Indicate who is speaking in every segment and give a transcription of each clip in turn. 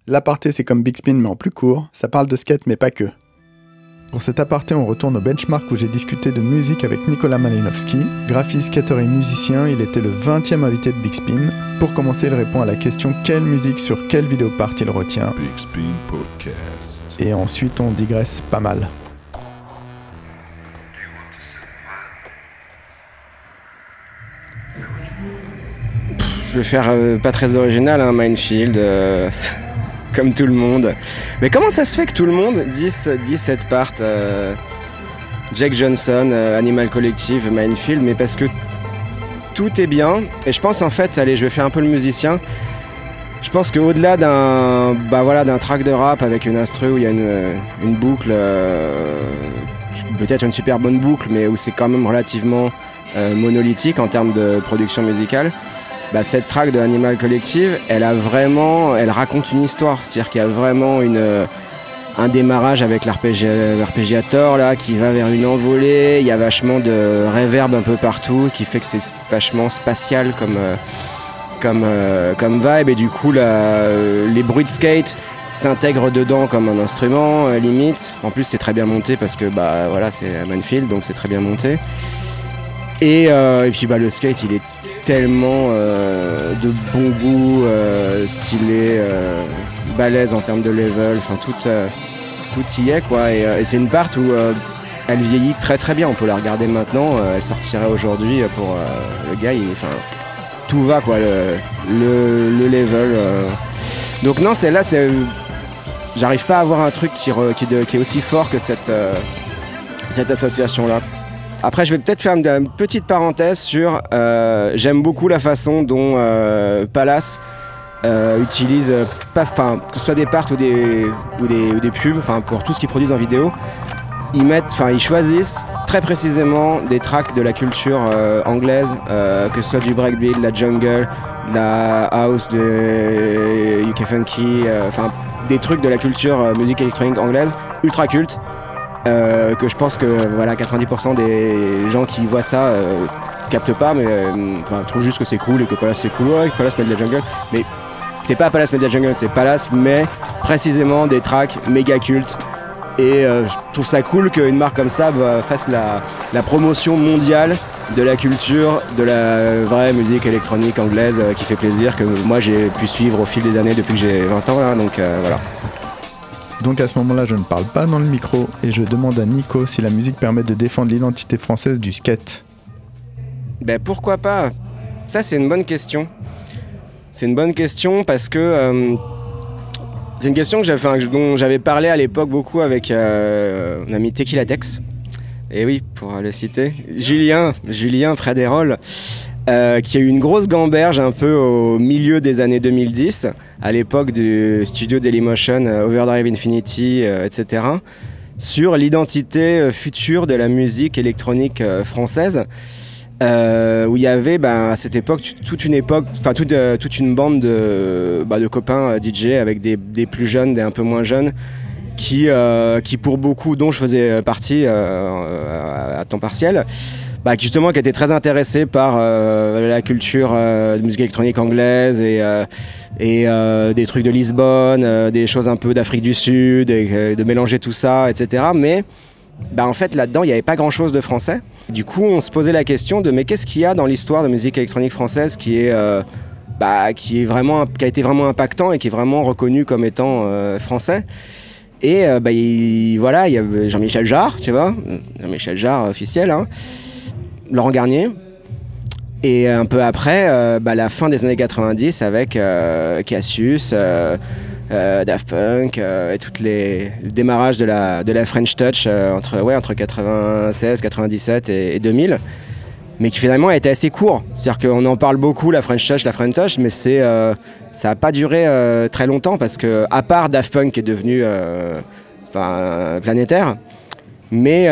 Speaker 1: L'aparté, c'est comme Big Spin mais en plus court, ça parle de skate mais pas que. Pour cet aparté, on retourne au benchmark où j'ai discuté de musique avec Nicolas Malinowski. Graphiste, skateur et musicien, il était le 20e invité de Big Spin. Pour commencer, il répond à la question quelle musique sur quelle vidéo part il retient.
Speaker 2: Big Spin Podcast.
Speaker 1: Et ensuite, on digresse pas mal.
Speaker 3: Je vais faire pas très original, hein, Minefield, comme tout le monde. Mais comment ça se fait que tout le monde dit cette part Jack Johnson, Animal Collective, Minefield, mais parce que tout est bien. Et je pense en fait, allez, je vais faire un peu le musicien. Je pense qu'au-delà d'un track de rap avec une instru où il y a une boucle, peut-être une super bonne boucle, mais où c'est quand même relativement monolithique en termes de production musicale. Cette track de Animal Collective, elle raconte une histoire. C'est-à-dire qu'il y a vraiment un démarrage avec l'arpégiator là, qui va vers une envolée. Il y a vachement de reverb un peu partout, qui fait que c'est vachement spatial comme vibe. Et du coup, les bruits de skate s'intègrent dedans comme un instrument, limite. En plus, c'est très bien monté parce que c'est Minefield, donc c'est très bien monté. Et puis le skate, il est tellement de bon goût, stylé, balèze en termes de level, enfin tout y est quoi. Et c'est une part où elle vieillit très très bien. On peut la regarder maintenant, elle sortirait aujourd'hui pour le gars. Tout va quoi, le level. Donc non, celle-là, j'arrive pas à avoir un truc qui est aussi fort que cette association-là. Après, je vais peut-être faire une petite parenthèse sur... j'aime beaucoup la façon dont Palace utilise, que ce soit des parts ou des pubs, pour tout ce qu'ils produisent en vidéo, ils choisissent très précisément des tracks de la culture anglaise, que ce soit du breakbeat, de la jungle, de la house, de UK Funky, des trucs de la culture musique électronique anglaise, ultra culte. Que je pense que 90% des gens qui voient ça captent pas, mais trouvent juste que c'est cool et que Palace c'est cool. Ouais, Palace met de la jungle, mais c'est pas Palace met de la jungle, c'est Palace met précisément des tracks méga cultes. Et je trouve ça cool qu'une marque comme ça fasse la promotion mondiale de la culture, de la vraie musique électronique anglaise qui fait plaisir, que moi j'ai pu suivre au fil des années depuis que j'ai 20 ans là, donc voilà.
Speaker 1: Donc à ce moment-là, je ne parle pas dans le micro et je demande à Nico si la musique permet de défendre l'identité française du skate.
Speaker 3: Pourquoi pas ? Ça, c'est une bonne question. C'est une bonne question parce que c'est une question dont j'avais parlé à l'époque beaucoup avec mon ami Tequila Tex. Et oui, pour le citer, Julien Frédérol. Qui a eu une grosse gamberge un peu au milieu des années 2010, à l'époque du studio Dailymotion, Overdrive Infinity, etc., sur l'identité future de la musique électronique française, où il y avait à cette époque toute une bande de copains DJ avec des plus jeunes, des un peu moins jeunes, qui pour beaucoup, dont je faisais partie à temps partiel, qui étaient très intéressés par la culture de musique électronique anglaise et des trucs de Lisbonne, des choses un peu d'Afrique du Sud, et de mélanger tout ça, etc. Mais en fait, là-dedans, il n'y avait pas grand-chose de français. Du coup, on se posait la question de mais qu'est-ce qu'il y a dans l'histoire de musique électronique française qui a été vraiment impactant et qui est vraiment reconnu comme étant français. Et il y a Jean-Michel Jarre, tu vois, Jean-Michel Jarre officiel, hein. Laurent Garnier, et un peu après la fin des années 90 avec Cassius, Daft Punk et le démarrage de la French Touch entre 96, 97 et 2000, mais qui finalement a été assez court. C'est-à-dire qu'on en parle beaucoup, la French Touch, mais ça n'a pas duré très longtemps parce que, à part Daft Punk qui est devenu planétaire, mais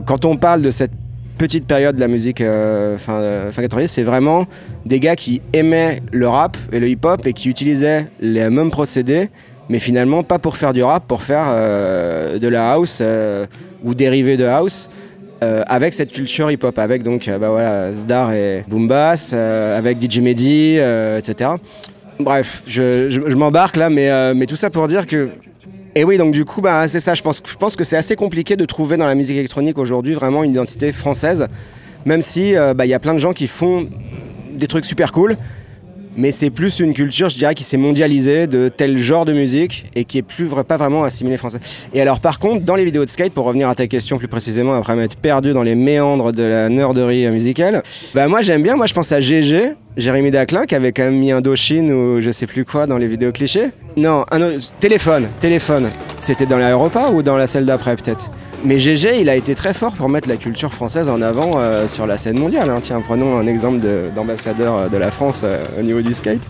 Speaker 3: quand on parle de cette petite période de la musique fin 90, c'est vraiment des gars qui aimaient le rap et le hip-hop et qui utilisaient les mêmes procédés, mais finalement pas pour faire du rap, pour faire de la house ou dérivés de house, avec cette culture hip-hop, avec donc Zdar et Boom Bass, avec DJ Mehdi, etc. Bref, je m'embarque là, mais tout ça pour dire que... Et oui, donc du coup, bah, c'est ça, je pense que c'est assez compliqué de trouver dans la musique électronique aujourd'hui vraiment une identité française, même si y a plein de gens qui font des trucs super cool, mais c'est plus une culture, je dirais, qui s'est mondialisée de tel genre de musique et qui est pas vraiment assimilée française. Et alors par contre, dans les vidéos de skate, pour revenir à ta question plus précisément, après m'être perdu dans les méandres de la nerderie musicale, bah moi j'aime bien, moi je pense à GG, Jérémy Daclin, qui avait quand même mis Indochine ou je sais plus quoi dans les vidéos clichés. Non, téléphone. C'était dans l'Aéropa ou dans la salle d'après peut-être. Mais GG, il a été très fort pour mettre la culture française en avant sur la scène mondiale. Hein. Tiens, prenons un exemple d'ambassadeur de la France au niveau du skate.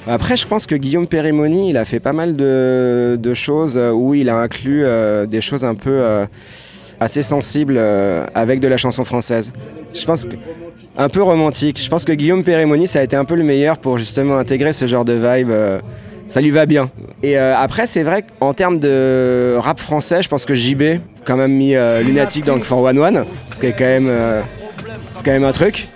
Speaker 3: Après, je pense que Guillaume Périmoni, il a fait pas mal de choses où il a inclus des choses un peu assez sensibles avec de la chanson française. Je pense que un peu romantique. Je pense que Guillaume Périmoni, ça a été un peu le meilleur pour justement intégrer ce genre de vibe. Ça lui va bien. Et après, c'est vrai qu'en termes de rap français, je pense que JB a quand même mis Lunatic dans le 411, ce qui est quand même un truc.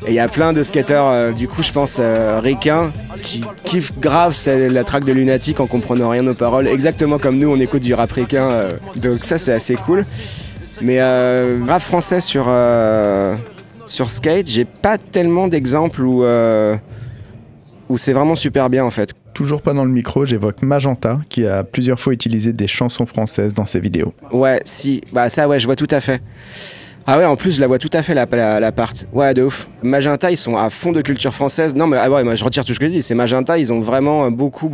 Speaker 3: Et il y a plein de skateurs, du coup, je pense, ricains, qui kiffent grave la track de Lunatic en comprenant rien aux paroles, exactement comme nous, on écoute du rap ricain. Donc ça, c'est assez cool. Mais rap français sur skate, j'ai pas tellement d'exemples où c'est vraiment super bien en fait.
Speaker 1: Toujours pas dans le micro, j'évoque Magenta qui a plusieurs fois utilisé des chansons françaises dans ses vidéos.
Speaker 3: Ouais, si, bah ça ouais, je vois tout à fait. Ah ouais, en plus je la vois tout à fait la part. Ouais, de ouf. Magenta, ils sont à fond de culture française. Non mais ouais, moi je retire tout ce que je dis, c'est Magenta, ils ont vraiment beaucoup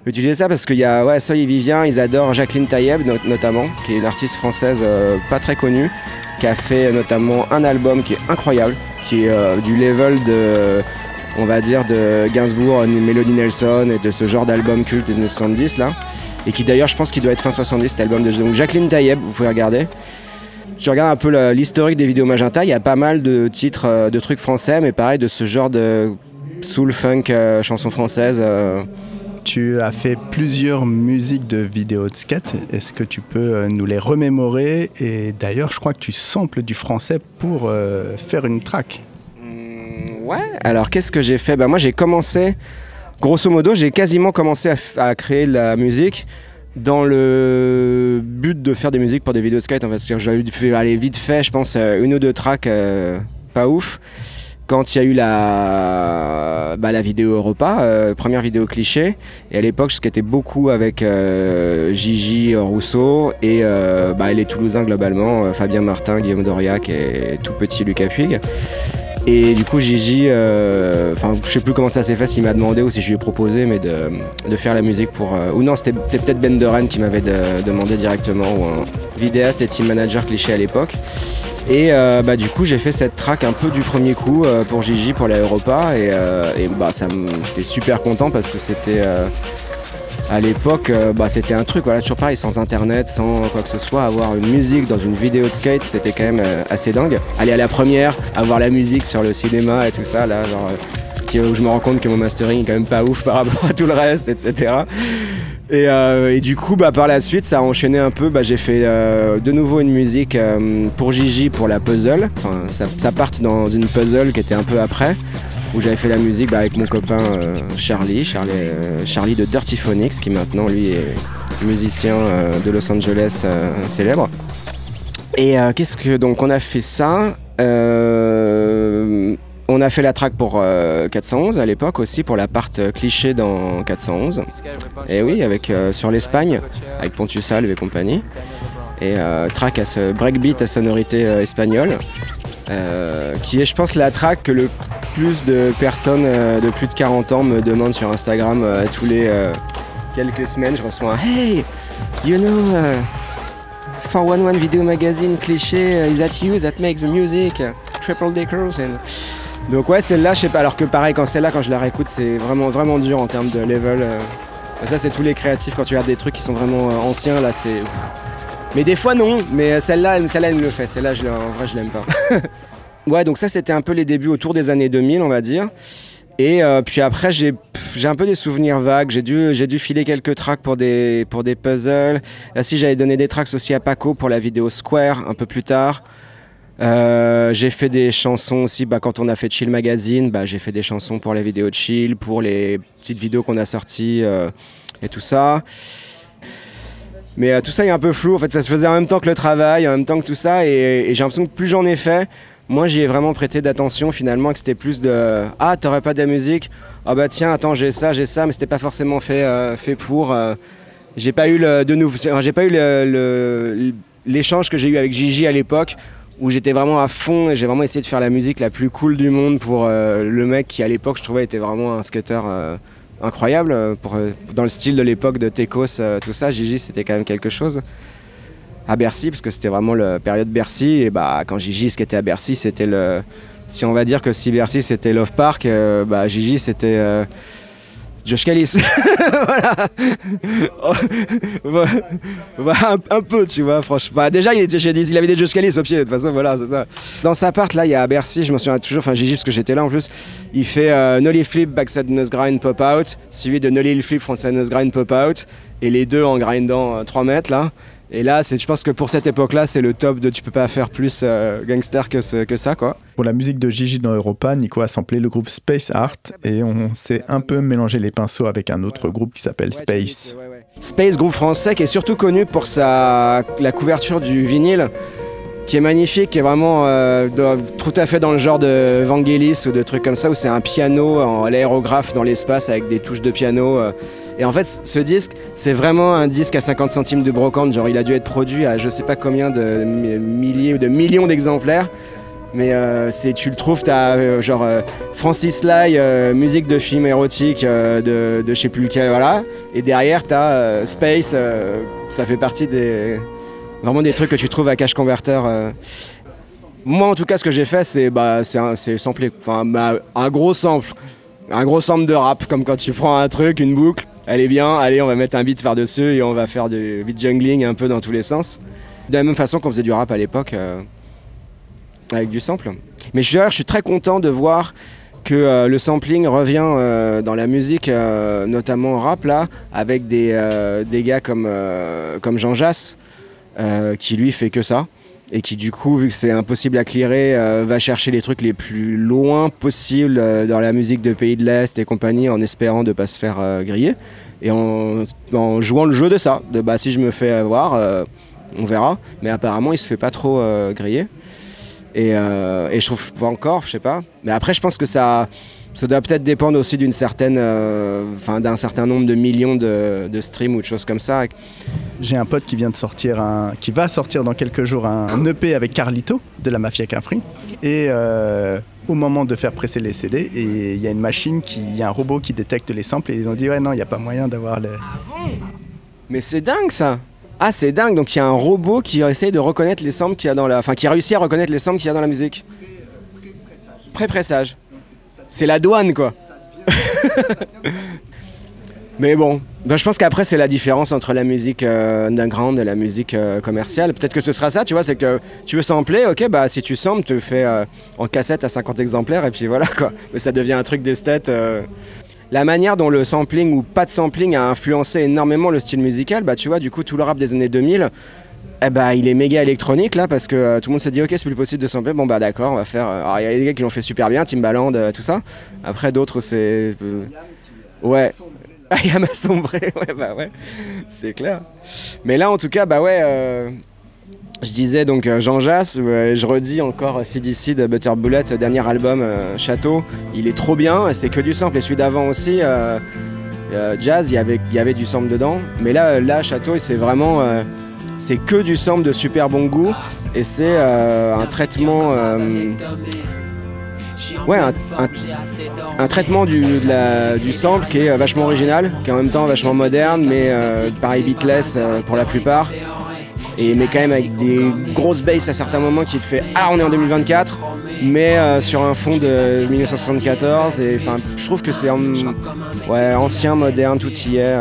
Speaker 3: utilisé ça parce qu'il y a Soy et Vivien, ils adorent Jacqueline Taïeb notamment, qui est une artiste française pas très connue, qui a fait notamment un album qui est incroyable, qui est du level de... on va dire de Gainsbourg, Melody Nelson et de ce genre d'album culte des années 70 là. Et qui d'ailleurs je pense qu'il doit être fin 70 cet album de donc Jacqueline Taïeb, vous pouvez regarder. Tu regardes un peu l'historique des vidéos Magenta, il y a pas mal de titres, de trucs français, mais pareil de ce genre de soul funk, chansons françaises.
Speaker 1: Tu as fait plusieurs musiques de vidéos de skate, est-ce que tu peux nous les remémorer? Et d'ailleurs je crois que tu samples du français pour faire une track.
Speaker 3: Ouais, alors qu'est-ce que j'ai fait? Bah moi j'ai commencé, grosso modo, j'ai quasiment commencé à créer de la musique dans le but de faire des musiques pour des vidéos de skate. En fait, j'avais fait aller vite fait, je pense, une ou deux tracks pas ouf. Quand il y a eu la vidéo Europa, première vidéo cliché, et à l'époque je skatais beaucoup avec Gigi Rousseau et les Toulousains globalement, Fabien Martin, Guillaume Doriac et tout petit Lucas Puig. Et du coup Gigi, je sais plus comment ça s'est fait, s'il m'a demandé ou si je lui ai proposé, mais de faire la musique pour... ou non, c'était peut-être Ben Doren qui m'avait demandé directement, ou un vidéaste et team manager cliché à l'époque. Et du coup j'ai fait cette track un peu du premier coup pour Gigi, pour la Europa, et j'étais super content parce que c'était... à l'époque, c'était un truc, voilà, toujours pareil, sans internet, sans quoi que ce soit, avoir une musique dans une vidéo de skate, c'était quand même assez dingue. Aller à la première, avoir la musique sur le cinéma et tout ça, là, genre, où je me rends compte que mon mastering est quand même pas ouf par rapport à tout le reste, etc. Et du coup, par la suite, ça a enchaîné un peu. J'ai fait de nouveau une musique pour Gigi, pour la puzzle. Enfin, ça part dans une puzzle qui était un peu après, où j'avais fait la musique avec mon copain Charlie de Dirty Phonics, qui maintenant lui est musicien de Los Angeles célèbre. Et donc on a fait ça. On a fait la track pour 411 à l'époque aussi, pour la part cliché dans 411. Et oui, avec sur l'Espagne, avec Pontius Alves et compagnie. Et track à ce breakbeat à sonorité espagnole, qui est, je pense, la track que le plus de personnes de plus de 40 ans me demandent sur Instagram. Tous les quelques semaines, je reçois un Hey, you know, 411 Video Magazine cliché, is that you that makes the music, triple deckers and... Donc ouais, celle-là, je sais pas, alors que pareil, quand je la réécoute, c'est vraiment, vraiment dur en termes de level. Ça, c'est tous les créatifs, quand tu regardes des trucs qui sont vraiment anciens, là, c'est... Mais des fois, non, mais celle-là, elle me le fait. Celle-là, en vrai, je l'aime pas. Ouais, donc ça, c'était un peu les débuts autour des années 2000, on va dire. Et puis après, j'ai un peu des souvenirs vagues. J'ai dû filer quelques tracks pour des puzzles. Là, si j'avais donné des tracks aussi à Paco pour la vidéo Square, un peu plus tard. J'ai fait des chansons aussi, quand on a fait Chill Magazine, j'ai fait des chansons pour les vidéos de Chill, pour les petites vidéos qu'on a sorties et tout ça. Mais tout ça est un peu flou, en fait ça se faisait en même temps que le travail, en même temps que tout ça, et j'ai l'impression que plus j'en ai fait, moi j'y ai vraiment prêté d'attention finalement, que c'était plus de « Ah, t'aurais pas de la musique ? Ah bah tiens, attends, j'ai ça, mais c'était pas forcément fait pour... J'ai pas eu l'échange que j'ai eu avec Gigi à l'époque, où j'étais vraiment à fond et j'ai vraiment essayé de faire la musique la plus cool du monde pour le mec qui à l'époque je trouvais était vraiment un skater incroyable dans le style de l'époque de Tekos, tout ça. Gigi c'était quand même quelque chose à Bercy parce que c'était vraiment la période Bercy et quand Gigi skatait à Bercy c'était si on va dire que si Bercy c'était Love Park, Gigi c'était Josh Callis. Voilà. Un peu, tu vois, franchement. Déjà, il avait des Josh Callis au pied, de toute façon, voilà, c'est ça. Dans sa part, là, il y a à Bercy, je me souviens toujours, Gigi, parce que j'étais là en plus, il fait Nollie Flip, Backside Nose Grind, Pop Out, suivi de Nollie Flip, Frontside Nose Grind, Pop Out, et les deux en grindant 3 mètres, là. Et là, je pense que pour cette époque-là, c'est le top de tu peux pas faire plus gangster que ça, quoi.
Speaker 1: Pour la musique de Gigi dans Europa, Nico a samplé le groupe Space Art et on s'est un peu mélangé les pinceaux avec un autre groupe qui s'appelle Space.
Speaker 3: Space, groupe français qui est surtout connu pour la couverture du vinyle, qui est magnifique, qui est vraiment tout à fait dans le genre de Vangelis ou de trucs comme ça, où c'est un piano en l'aérographe dans l'espace avec des touches de piano. Et en fait, ce disque, c'est vraiment un disque à 50 centimes de brocante. Genre, il a dû être produit à je sais pas combien de milliers ou de millions d'exemplaires. Mais tu le trouves, t'as Francis Lai, musique de film érotique de je sais plus lequel, voilà. Et derrière, t'as Space, ça fait partie vraiment des trucs que tu trouves à Cash Converter. Moi, en tout cas, ce que j'ai fait, c'est sampler. Un gros sample de rap, comme quand tu prends un truc, une boucle. Elle est bien, allez, on va mettre un beat par-dessus et on va faire du beat jungling un peu dans tous les sens. De la même façon qu'on faisait du rap à l'époque, avec du sample. Mais je suis très content de voir que le sampling revient dans la musique, notamment rap, là, avec des gars comme Jean Jass, qui lui fait que ça. Et qui du coup, vu que c'est impossible à clearer, va chercher les trucs les plus loin possible dans la musique de pays de l'Est et compagnie, en espérant de ne pas se faire griller. Et en jouant le jeu de ça, si je me fais avoir, on verra. Mais apparemment, il se fait pas trop griller. Et je trouve pas encore, je sais pas. Mais après, je pense que ça doit peut-être dépendre aussi d'un certain nombre de millions de streams ou de choses comme ça.
Speaker 1: J'ai un pote qui va sortir dans quelques jours un EP avec Carlito de la Mafia Capri. Et au moment de faire presser les CD, il y a une machine, il y a un robot qui détecte les samples et ils ont dit ouais non, il n'y a pas moyen d'avoir le...
Speaker 3: Mais c'est dingue ça. Ah, c'est dingue, donc il y a un robot qui essaye de reconnaître les samples qu'il y a dans qui réussit à reconnaître les samples qu'il y a dans la musique. Pré-pressage. C'est la douane, quoi. Mais bon, je pense qu'après, c'est la différence entre la musique underground et la musique commerciale. Peut-être que ce sera ça, tu vois, c'est que tu veux sampler, ok, si tu samples, tu le fais en cassette à 50 exemplaires, et puis voilà, quoi. Mais ça devient un truc d'esthète. La manière dont le sampling ou pas de sampling a influencé énormément le style musical, tu vois, du coup, tout le rap des années 2000, il est méga électronique là parce que tout le monde s'est dit ok, c'est plus possible de sampler, bon d'accord, on va faire. Alors il y a des gars qui l'ont fait super bien, Timbaland, tout ça. Après d'autres c'est. Ouais. Yam a sombré, ouais, c'est clair. Mais là en tout cas, je disais donc Jean Jass, je redis encore CDC de Butter Bullet, dernier album Château, il est trop bien, c'est que du sample. Et celui d'avant aussi, Jazz, il y avait du sample dedans. Mais là Château, c'est vraiment. C'est que du sample de super bon goût et c'est un traitement, un traitement du sample qui est vachement original, qui est en même temps vachement moderne, mais pareil beatless pour la plupart, mais quand même avec des grosses basses à certains moments qui te fait on est en 2024, mais sur un fond de 1974. Et je trouve que c'est ancien, moderne, tout y est.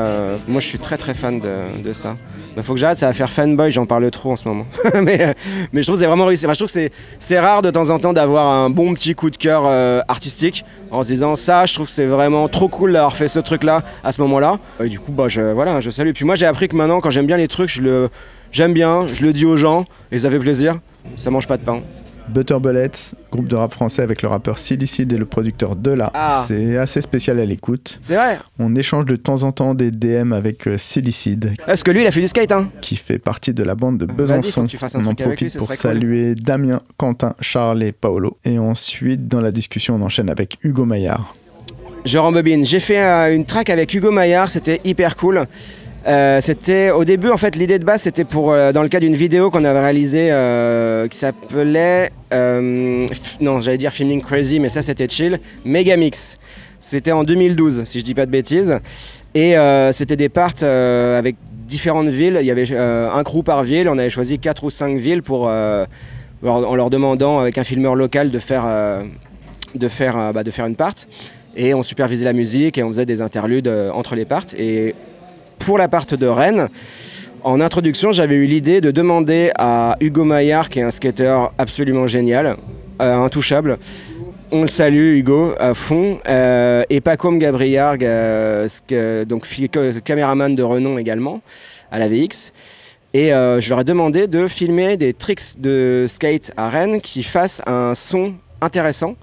Speaker 3: Moi je suis très très fan de ça. Faut que j'arrête, ça va faire fanboy, j'en parle trop en ce moment. mais je trouve que c'est vraiment réussi. Je trouve que c'est rare de temps en temps d'avoir un bon petit coup de cœur artistique en se disant ça, je trouve que c'est vraiment trop cool d'avoir fait ce truc-là à ce moment-là. Et du coup, je salue. Puis moi, j'ai appris que maintenant, quand j'aime bien les trucs, j'aime bien, je le dis aux gens et ça fait plaisir. Ça mange pas de pain.
Speaker 1: Butter Bullets, groupe de rap français avec le rappeur Silicide et le producteur Dela. C'est assez spécial à l'écoute.
Speaker 3: C'est vrai.
Speaker 1: On échange de temps en temps des DM avec Silicide.
Speaker 3: Parce que lui, il a fait du skate, hein.
Speaker 1: Qui fait partie de la bande de Besançon. On en profite pour saluer Damien, Quentin, Charles et Paolo. Et ensuite, dans la discussion, on enchaîne avec Hugo Maillard.
Speaker 3: Je rembobine. J'ai fait une track avec Hugo Maillard, c'était hyper cool. C'était au début, en fait, l'idée de base, c'était pour dans le cadre d'une vidéo qu'on avait réalisée qui s'appelait non, j'allais dire Feeling Crazy, mais ça c'était chill. Megamix. C'était en 2012, si je dis pas de bêtises, et c'était des parts avec différentes villes. Il y avait un crew par ville. On avait choisi 4 ou 5 villes pour en leur demandant avec un filmeur local de faire une part, et on supervisait la musique et on faisait des interludes entre les parts. Et pour la part de Rennes, en introduction, j'avais eu l'idée de demander à Hugo Maillard, qui est un skater absolument génial, intouchable. On le salue, Hugo, à fond. Et Pacôme Gabriard, donc caméraman de renom également, à la VX. Et je leur ai demandé de filmer des tricks de skate à Rennes qui fassent un son intéressant.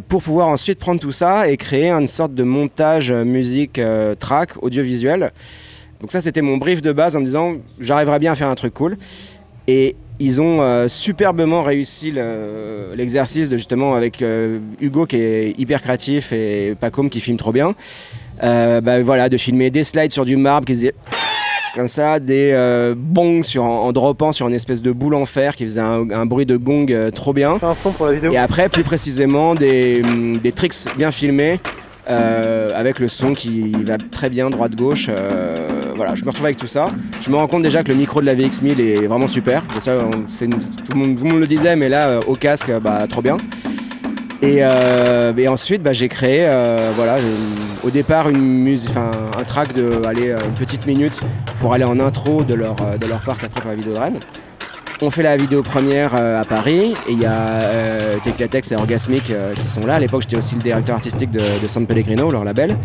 Speaker 3: Pour pouvoir ensuite prendre tout ça et créer une sorte de montage musique track audiovisuel. Donc ça, c'était mon brief de base en me disant j'arriverai bien à faire un truc cool. Et ils ont superbement réussi l'exercice de justement avec Hugo qui est hyper créatif et Pacôme qui filme trop bien. Voilà, de filmer des slides sur du marbre qui faisaient comme ça, des bongs en droppant sur une espèce de boule en fer qui faisait un bruit de gong trop bien.
Speaker 4: Un son pour la vidéo.
Speaker 3: Et après, plus précisément, des tricks bien filmés avec le son qui va très bien droite-gauche. Voilà, je me retrouve avec tout ça. Je me rends compte déjà que le micro de la VX1000 est vraiment super. Ça, tout le monde le disait, mais là, au casque, trop bien. Et ensuite, j'ai créé, au départ, un track de une petite minute pour aller en intro de leur part après pour la vidéo de Rennes. On fait la vidéo première à Paris et il y a Teclatex et Orgasmic qui sont là. À l'époque, j'étais aussi le directeur artistique de San Pellegrino, leur label.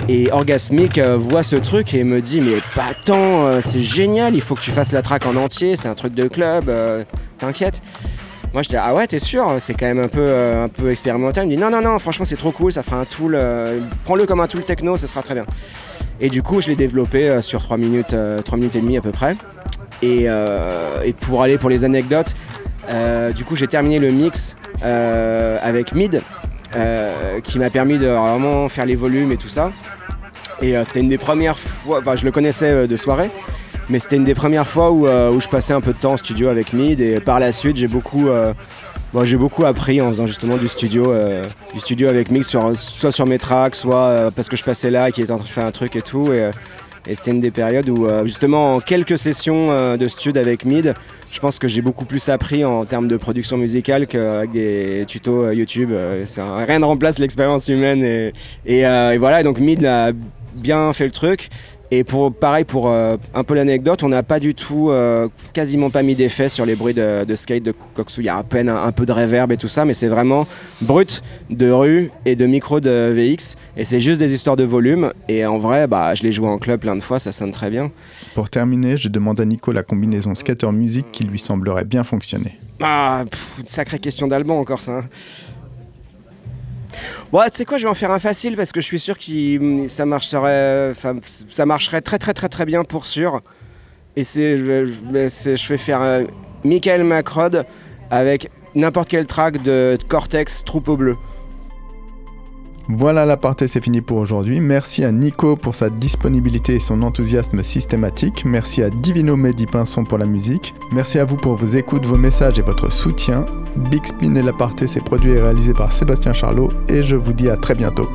Speaker 3: Et Orgasmic voit ce truc et me dit « Mais attends, c'est génial, il faut que tu fasses la track en entier, c'est un truc de club, t'inquiète ». Moi je dis ah ouais t'es sûr, c'est quand même un peu expérimental. Il me dit non franchement c'est trop cool, ça fera un tool, prends-le comme un tool techno, ça sera très bien. Et du coup je l'ai développé sur 3 minutes et demie à peu près. Et pour aller pour les anecdotes, du coup j'ai terminé le mix avec Mid qui m'a permis de vraiment faire les volumes et tout ça. Et c'était une des premières fois, je le connaissais de soirée. Mais c'était une des premières fois où je passais un peu de temps en studio avec Mid, et par la suite j'ai beaucoup appris en faisant justement du studio avec Mid, soit sur mes tracks, soit parce que je passais là et qu'il était en train de faire un truc et tout. Et c'est une des périodes où justement en quelques sessions de studio avec Mid, je pense que j'ai beaucoup plus appris en termes de production musicale qu'avec des tutos YouTube. Rien ne remplace l'expérience humaine et voilà, donc Mid a bien fait le truc. Et pour un peu l'anecdote, on n'a pas du tout, quasiment pas mis d'effet sur les bruits de skate de Koksou. Il y a à peine un peu de reverb et tout ça, mais c'est vraiment brut de rue et de micro de VX. Et c'est juste des histoires de volume. Et en vrai, je l'ai joué en club plein de fois, ça sonne très bien.
Speaker 1: Pour terminer, je demande à Nico la combinaison skater-musique qui lui semblerait bien fonctionner.
Speaker 3: Sacrée question d'Alban encore ça. Bon, tu sais quoi, je vais en faire un facile parce que je suis sûr que ça marcherait très très très très bien pour sûr. Et je vais faire Michael McRod avec n'importe quel track de Cortex, Troupeau Bleu.
Speaker 1: Voilà, l'aparté, c'est fini pour aujourd'hui. Merci à Nico pour sa disponibilité et son enthousiasme systématique. Merci à Divino Mehdi Pinson pour la musique. Merci à vous pour vos écoutes, vos messages et votre soutien. Big Spin et l'aparté, c'est produit et réalisé par Sébastien Charlot et je vous dis à très bientôt.